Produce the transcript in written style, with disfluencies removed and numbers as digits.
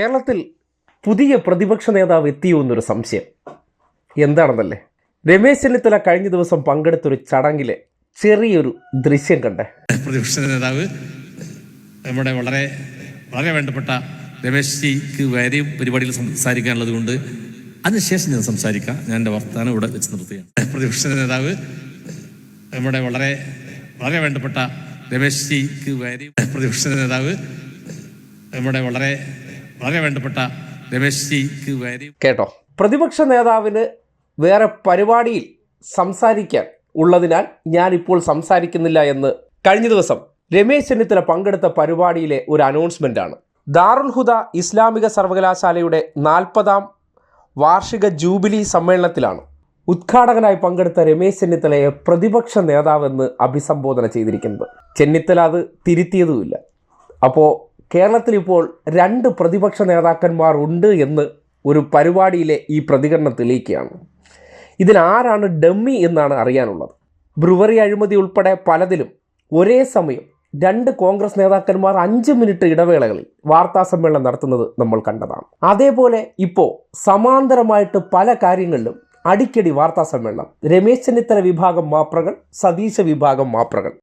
കേരളത്തിൽ പുതിയ പ്രതിപക്ഷ നേതാവ് എത്തിയോ എന്നൊരു സംശയം. എന്താണെന്നല്ലേ, രമേശ് ചെന്നിത്തല കഴിഞ്ഞ ദിവസം പങ്കെടുത്തൊരു ചടങ്ങിലെ ചെറിയൊരു ദൃശ്യം കണ്ടേ. പ്രതിപക്ഷ നേതാവ് നമ്മുടെ വളരെ വളരെ വേണ്ടപ്പെട്ട രമേശ് ജിക്ക് വേറെയും പരിപാടിയിൽ സംസാരിക്കാനുള്ളത് കൊണ്ട് അതിനുശേഷം ഞാൻ സംസാരിക്കാം. ഞാൻ എൻ്റെ വർത്തമാനം ഇവിടെ വെച്ച് നിർത്തുകയാണ്. പ്രതിപക്ഷ നേതാവ് നമ്മുടെ വളരെ വളരെ വേണ്ടപ്പെട്ട രമേശ് ജിക്ക് വേറെയും പ്രതിപക്ഷ നേതാവ് നമ്മുടെ വളരെ വളരെ വേണ്ടപ്പെട്ട രമേശ് ജിക്ക് വേറെയും കേട്ടോ. പ്രതിപക്ഷ നേതാവിന് വേറെ പരിപാടിയിൽ സംസാരിക്കാൻ ഉള്ളതിനാൽ ഞാനിപ്പോൾ സംസാരിക്കുന്നില്ല എന്ന് കഴിഞ്ഞ ദിവസം രമേശ് ചെന്നിത്തല പങ്കെടുത്ത പരിപാടിയിലെ ഒരു അനൗൺസ്മെൻ്റ് ആണ്. ദാറുൽ ഹുദ ഇസ്ലാമിക സർവകലാശാലയുടെ 40ാം വാർഷിക ജൂബിലി സമ്മേളനത്തിലാണ് ഉദ്ഘാടകനായി പങ്കെടുത്ത രമേശ് ചെന്നിത്തലയെ പ്രതിപക്ഷ നേതാവെന്ന് അഭിസംബോധന ചെയ്തിരിക്കുന്നത്. ചെന്നിത്തല അത് തിരുത്തിയതുമില്ല. അപ്പോൾ കേരളത്തിൽ ഇപ്പോൾ 2 പ്രതിപക്ഷ നേതാക്കന്മാർ ഉണ്ട് എന്ന് ഒരു പരിപാടിയിലെ ഈ പ്രതികരണം തെളിയിക്കുകയാണ്. ഇതിലാരാണ് ഡമ്മി എന്നാണ് അറിയാനുള്ളത്. ബ്രുവറി അഴിമതി ഉൾപ്പെടെ പലതിലും ഒരേ സമയം 2 കോൺഗ്രസ് നേതാക്കന്മാർ 5 മിനിറ്റ് ഇടവേളകളിൽ വാർത്താ സമ്മേളനം നടത്തുന്നത് നമ്മൾ കണ്ടതാണ്. അതേപോലെ ഇപ്പോൾ സമാന്തരമായിട്ട് പല കാര്യങ്ങളിലും അടിക്കടി വാർത്താ സമ്മേളനം. രമേശ് ചെന്നിത്തല വിഭാഗം മാപ്രകൾ, സതീശ വിഭാഗം മാപ്രകൾ.